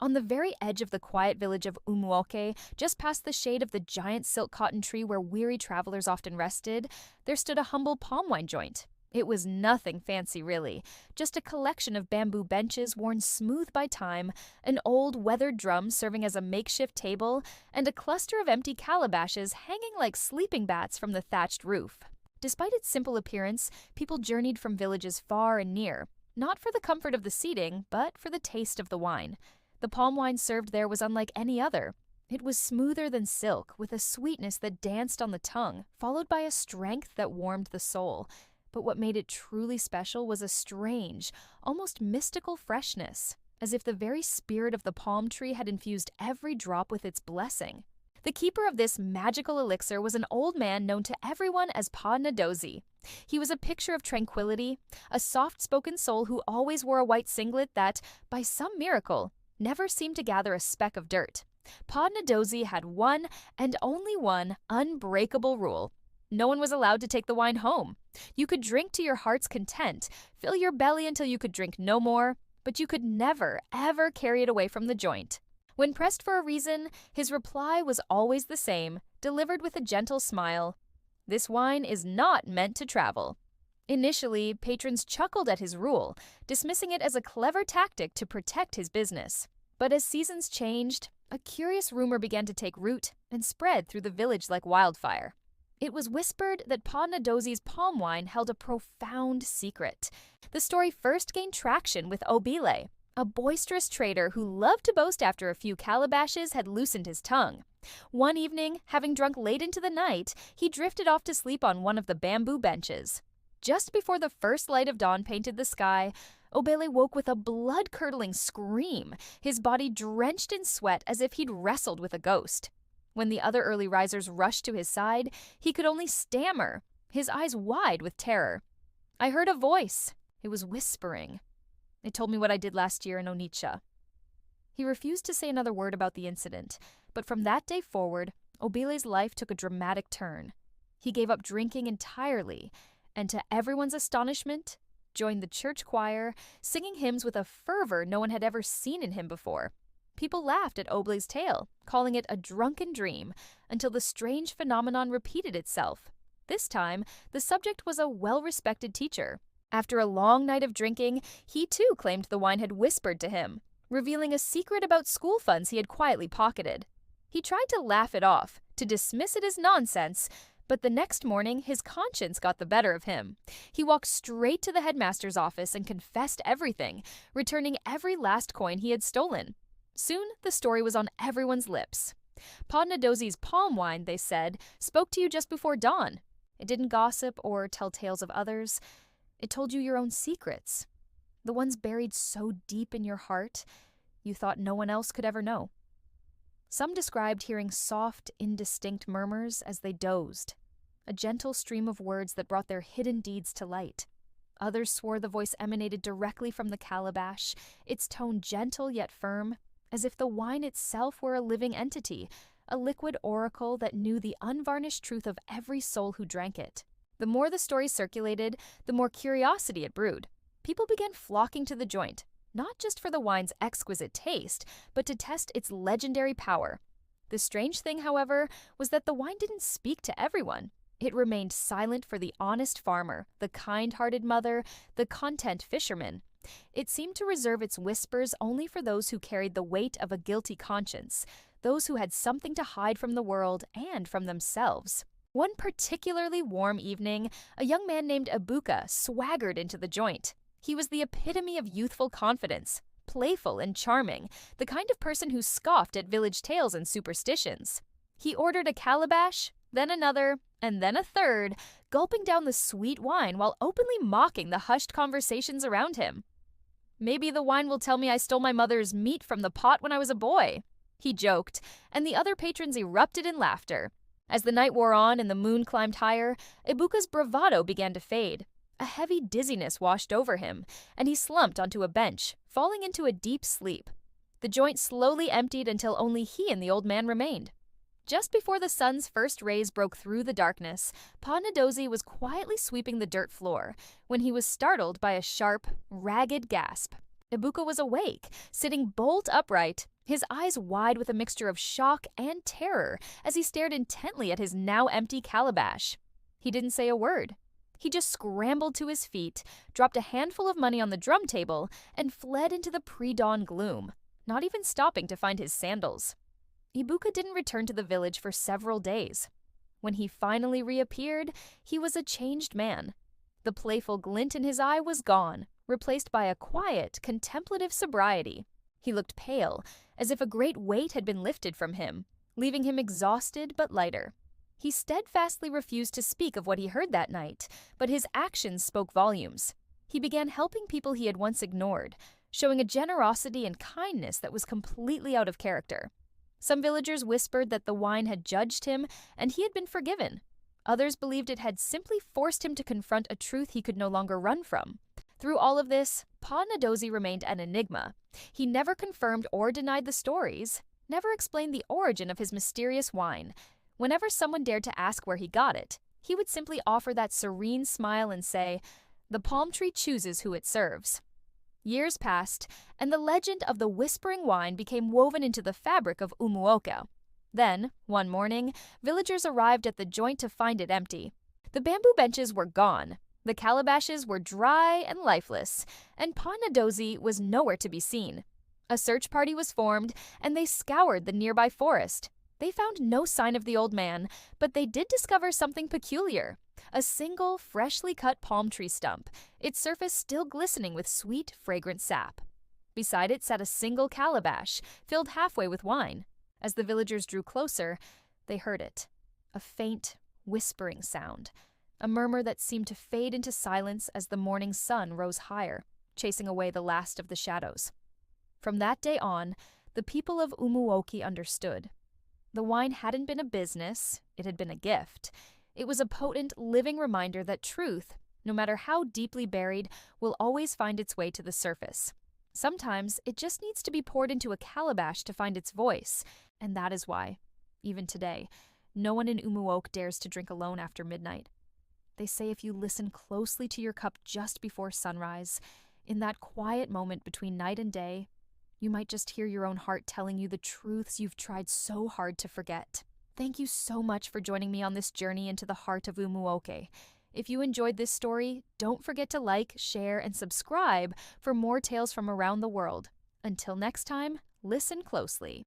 On the very edge of the quiet village of Umuoke, just past the shade of the giant silk cotton tree where weary travelers often rested, there stood a humble palm wine joint. It was nothing fancy, really, just a collection of bamboo benches worn smooth by time, an old weathered drum serving as a makeshift table, and a cluster of empty calabashes hanging like sleeping bats from the thatched roof. Despite its simple appearance, people journeyed from villages far and near, not for the comfort of the seating, but for the taste of the wine. The palm wine served there was unlike any other. It was smoother than silk, with a sweetness that danced on the tongue, followed by a strength that warmed the soul. But what made it truly special was a strange, almost mystical freshness, as if the very spirit of the palm tree had infused every drop with its blessing. The keeper of this magical elixir was an old man known to everyone as Pa Nadozi. He was a picture of tranquility, a soft-spoken soul who always wore a white singlet that, by some miracle, never seemed to gather a speck of dirt. Pa Nadozi had one, and only one, unbreakable rule. No one was allowed to take the wine home. You could drink to your heart's content, fill your belly until you could drink no more, but you could never, ever carry it away from the joint. When pressed for a reason, his reply was always the same, delivered with a gentle smile. This wine is not meant to travel. Initially, patrons chuckled at his rule, dismissing it as a clever tactic to protect his business. But as seasons changed, a curious rumor began to take root and spread through the village like wildfire. It was whispered that Pa Nadozi's palm wine held a profound secret. The story first gained traction with Obile, a boisterous trader who loved to boast after a few calabashes had loosened his tongue. One evening, having drunk late into the night, he drifted off to sleep on one of the bamboo benches. Just before the first light of dawn painted the sky, Obele woke with a blood-curdling scream, his body drenched in sweat as if he'd wrestled with a ghost. When the other early risers rushed to his side, he could only stammer, his eyes wide with terror. I heard a voice. It was whispering. It told me what I did last year in Onitsha. He refused to say another word about the incident, but from that day forward, Obile's life took a dramatic turn. He gave up drinking entirely, and to everyone's astonishment, joined the church choir, singing hymns with a fervor no one had ever seen in him before. People laughed at Oble's tale, calling it a drunken dream, until the strange phenomenon repeated itself. This time, the subject was a well-respected teacher. After a long night of drinking, he too claimed the wine had whispered to him, revealing a secret about school funds he had quietly pocketed. He tried to laugh it off, to dismiss it as nonsense, but the next morning his conscience got the better of him. He walked straight to the headmaster's office and confessed everything, returning every last coin he had stolen. Soon, the story was on everyone's lips. Pa Nadozi's palm wine, they said, spoke to you just before dawn. It didn't gossip or tell tales of others. It told you your own secrets, the ones buried so deep in your heart you thought no one else could ever know. Some described hearing soft, indistinct murmurs as they dozed, a gentle stream of words that brought their hidden deeds to light. Others swore the voice emanated directly from the calabash, its tone gentle yet firm, as if the wine itself were a living entity, a liquid oracle that knew the unvarnished truth of every soul who drank it. The more the story circulated, the more curiosity it brewed. People began flocking to the joint, not just for the wine's exquisite taste, but to test its legendary power. The strange thing, however, was that the wine didn't speak to everyone. It remained silent for the honest farmer, the kind-hearted mother, the content fisherman. It seemed to reserve its whispers only for those who carried the weight of a guilty conscience, those who had something to hide from the world and from themselves. One particularly warm evening, a young man named Ibuka swaggered into the joint. He was the epitome of youthful confidence, playful and charming, the kind of person who scoffed at village tales and superstitions. He ordered a calabash, then another, and then a third, gulping down the sweet wine while openly mocking the hushed conversations around him. "Maybe the wine will tell me I stole my mother's meat from the pot when I was a boy," he joked, and the other patrons erupted in laughter. As the night wore on and the moon climbed higher, Ibuka's bravado began to fade. A heavy dizziness washed over him, and he slumped onto a bench, falling into a deep sleep. The joint slowly emptied until only he and the old man remained. Just before the sun's first rays broke through the darkness, Pa Nadozi was quietly sweeping the dirt floor when he was startled by a sharp, ragged gasp. Ibuka was awake, sitting bolt upright, his eyes wide with a mixture of shock and terror as he stared intently at his now empty calabash. He didn't say a word. He just scrambled to his feet, dropped a handful of money on the drum table, and fled into the pre-dawn gloom, not even stopping to find his sandals. Ibuka didn't return to the village for several days. When he finally reappeared, he was a changed man. The playful glint in his eye was gone, replaced by a quiet, contemplative sobriety. He looked pale, as if a great weight had been lifted from him, leaving him exhausted but lighter. He steadfastly refused to speak of what he heard that night, but his actions spoke volumes. He began helping people he had once ignored, showing a generosity and kindness that was completely out of character. Some villagers whispered that the wine had judged him and he had been forgiven. Others believed it had simply forced him to confront a truth he could no longer run from. Through all of this, Pa Ndozi remained an enigma. He never confirmed or denied the stories, never explained the origin of his mysterious wine. Whenever someone dared to ask where he got it, he would simply offer that serene smile and say, "The palm tree chooses who it serves." Years passed, and the legend of the whispering wine became woven into the fabric of Umuoka. Then, one morning, villagers arrived at the joint to find it empty. The bamboo benches were gone, the calabashes were dry and lifeless, and Pa Ndozi was nowhere to be seen. A search party was formed, and they scoured the nearby forest. They found no sign of the old man, but they did discover something peculiar. A single, freshly cut palm tree stump, its surface still glistening with sweet, fragrant sap. Beside it sat a single calabash, filled halfway with wine. As the villagers drew closer, they heard it. A faint, whispering sound. A murmur that seemed to fade into silence as the morning sun rose higher, chasing away the last of the shadows. From that day on, the people of Umuoki understood. The wine hadn't been a business, it had been a gift. It was a potent, living reminder that truth, no matter how deeply buried, will always find its way to the surface. Sometimes it just needs to be poured into a calabash to find its voice, and that is why, even today, no one in Umuoka dares to drink alone after midnight. They say if you listen closely to your cup just before sunrise, in that quiet moment between night and day, you might just hear your own heart telling you the truths you've tried so hard to forget. Thank you so much for joining me on this journey into the heart of Umuoka. If you enjoyed this story, don't forget to like, share, and subscribe for more tales from around the world. Until next time, listen closely.